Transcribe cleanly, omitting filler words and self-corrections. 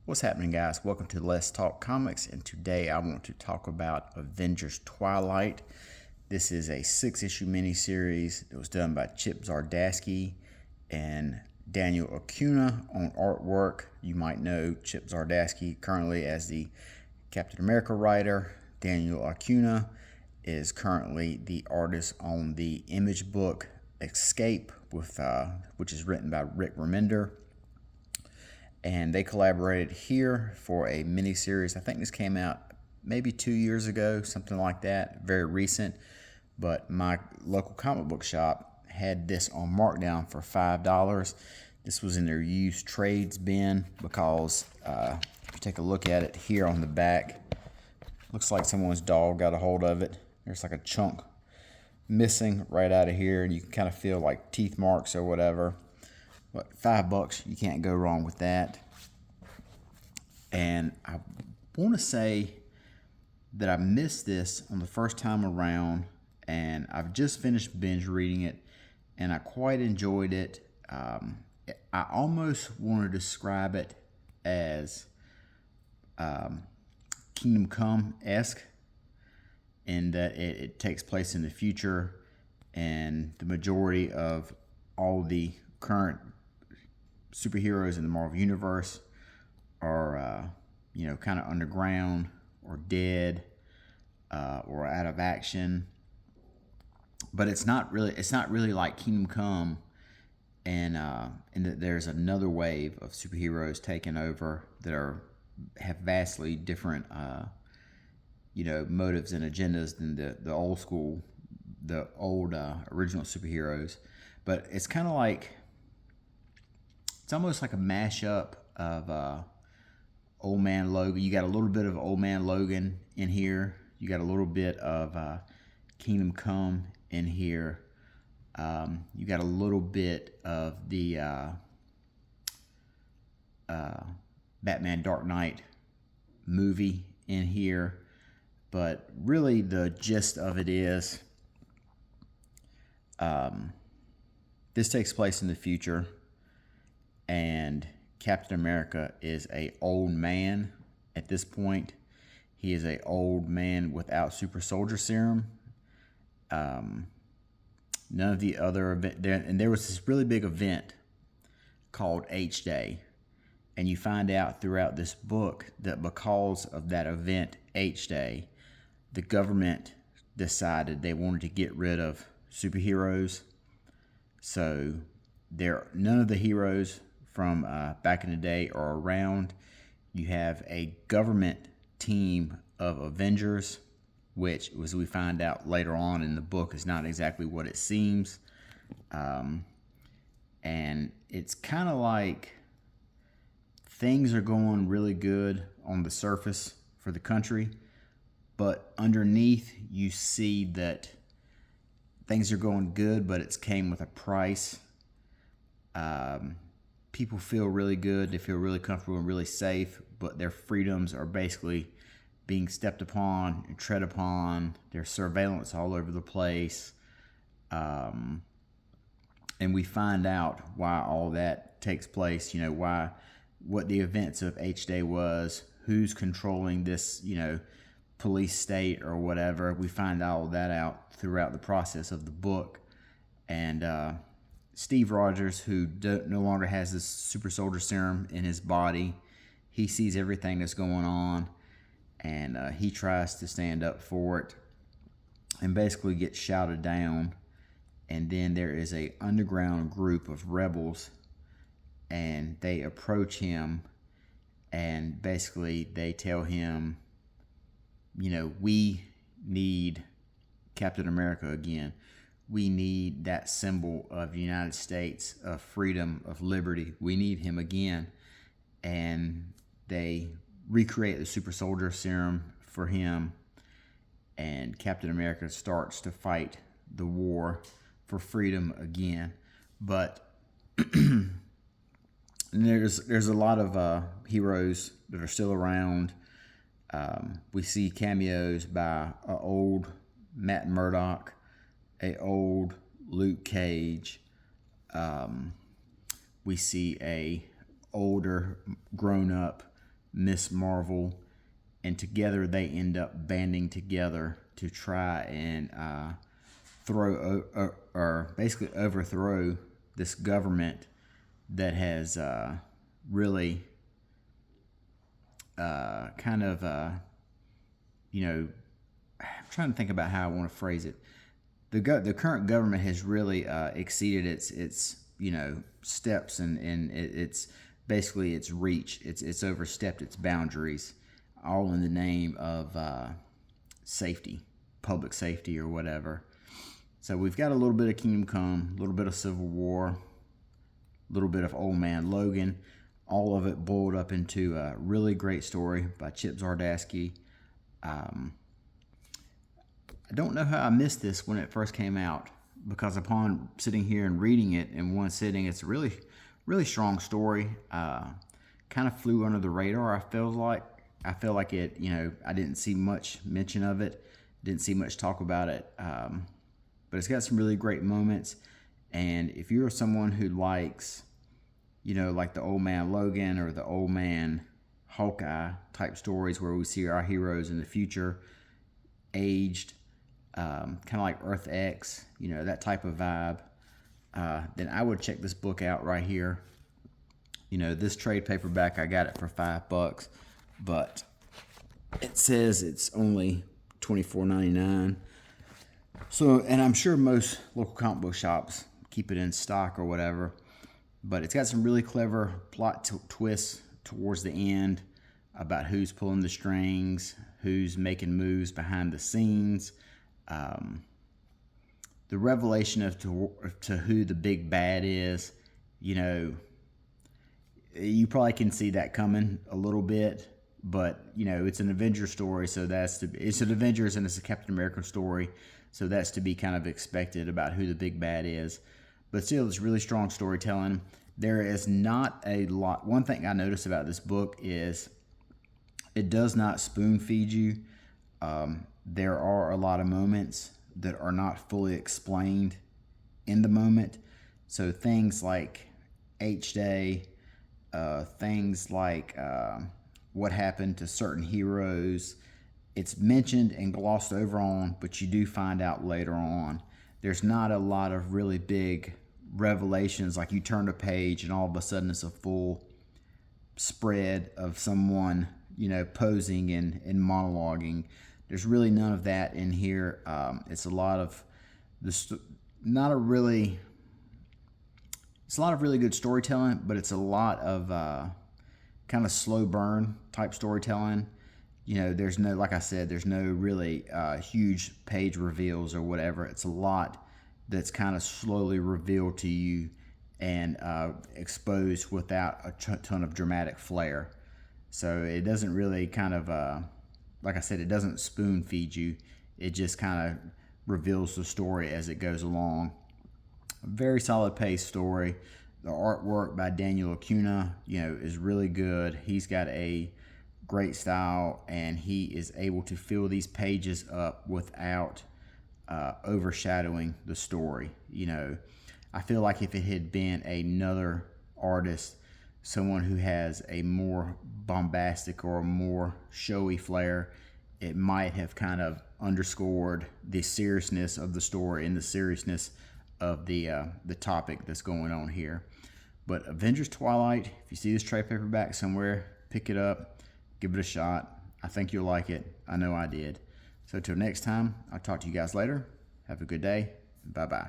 What's happening, guys? Welcome to Let's Talk Comics, and today I want to talk about Avengers Twilight. This is a 6-issue miniseries that was done by Chip Zdarsky and Daniel Acuna on artwork. You might know Chip Zdarsky currently as the Captain America writer. Daniel Acuna is currently the artist on the Image book Escape, which is written by Rick Remender. And they collaborated here for a mini-series. I think this came out maybe 2 years ago, something like that, very recent. But my local comic book shop had this on markdown for $5. This was in their used trades bin because if you take a look at it here on the back, looks like someone's dog got a hold of it. There's like a chunk missing right out of here, and you can kind of feel like teeth marks or whatever. But $5, you can't go wrong with that. And I want to say that I missed this on the first time around, and I've just finished binge reading it, and I quite enjoyed it. I almost want to describe it as Kingdom Come-esque, in that it takes place in the future, and the majority of all the current superheroes in the Marvel Universe are, kind of underground or dead or out of action. But it's not really like Kingdom Come, and that there's another wave of superheroes taking over that have vastly different, motives and agendas than the old school, the old original superheroes. But it's kind of like, it's almost like a mashup of Old Man Logan. You got a little bit of Old Man Logan in here. You got a little bit of Kingdom Come in here. You got a little bit of the Batman Dark Knight movie in here. But really the gist of it is this takes place in the future. And Captain America is an old man at this point. He is an old man without super soldier serum. None of the other event there, and there was this really big event called H-Day, and you find out throughout this book that because of that event H-Day, the government decided they wanted to get rid of superheroes. So none of the heroes from back in the day are around. You have a government team of Avengers, which, as we find out later on in the book, is not exactly what it seems. And it's kind of like things are going really good on the surface for the country, but underneath you see that things are going good, but it's came with a price. People feel really good, they feel really comfortable and really safe, but their freedoms are basically being stepped upon and tread upon. There's surveillance all over the place. And we find out why all that takes place, what the events of H-Day was, who's controlling this, police state or whatever. We find all that out throughout the process of the book. And Steve Rogers, who no longer has this super soldier serum in his body, he sees everything that's going on, and he tries to stand up for it and basically gets shouted down. And then there is a underground group of rebels, and they approach him, and basically they tell him, we need Captain America again. We need that symbol of the United States, of freedom, of liberty. We need him again. And they recreate the super soldier serum for him. And Captain America starts to fight the war for freedom again. But there's a lot of heroes that are still around. We see cameos by old Matt Murdock, a old Luke Cage. We see a older, grown-up Miss Marvel, and together they end up banding together to try and basically overthrow this government that has really I'm trying to think about how I want to phrase it. The current government has really exceeded its steps, and it's basically its reach. It's overstepped its boundaries, all in the name of safety, public safety, or whatever. So we've got a little bit of Kingdom Come, a little bit of Civil War, a little bit of Old Man Logan, all of it boiled up into a really great story by Chip Zdarsky. I don't know how I missed this when it first came out, because upon sitting here and reading it in one sitting, it's a really, really strong story. Kind of flew under the radar, I feel like it, I didn't see much mention of it, didn't see much talk about it, but it's got some really great moments. And if you're someone who likes, like the Old Man Logan or the Old Man Hawkeye type stories where we see our heroes in the future, aged, kind of like Earth X, that type of vibe, then I would check this book out right here. This trade paperback, I got it for $5, but it says it's only $24.99. So, and I'm sure most local comic book shops keep it in stock or whatever, but it's got some really clever plot twists towards the end about who's pulling the strings, who's making moves behind the scenes. The revelation of to who the big bad is, you probably can see that coming a little bit, but it's an Avengers story, so it's an Avengers and it's a Captain America story, so that's to be kind of expected about who the big bad is. But still, it's really strong storytelling. There is not a lot. One thing I noticed about this book is it does not spoon feed you. There are a lot of moments that are not fully explained in the moment. So things like H-Day, things like what happened to certain heroes, it's mentioned and glossed over on, but you do find out later on. There's not a lot of really big revelations, like you turn a page and all of a sudden it's a full spread of someone, posing and monologuing. There's really none of that in here. It's a lot of really good storytelling, but it's a lot of kind of slow burn type storytelling. There's no, like I said, there's no really huge page reveals or whatever. It's a lot that's kind of slowly revealed to you and exposed without a ton of dramatic flair. So it doesn't really kind of, like I said, it doesn't spoon feed you. It just kind of reveals the story as it goes along. A very solid paced story. The artwork by Daniel Acuna, is really good. He's got a great style, and he is able to fill these pages up without overshadowing the story. I feel like if it had been another artist, someone who has a more bombastic or a more showy flair, it might have kind of underscored the seriousness of the story and the seriousness of the topic that's going on here. But Avengers Twilight, if you see this trade paperback somewhere, pick it up, give it a shot. I think you'll like it. I know I did. So till next time, I'll talk to you guys later. Have a good day. Bye-bye.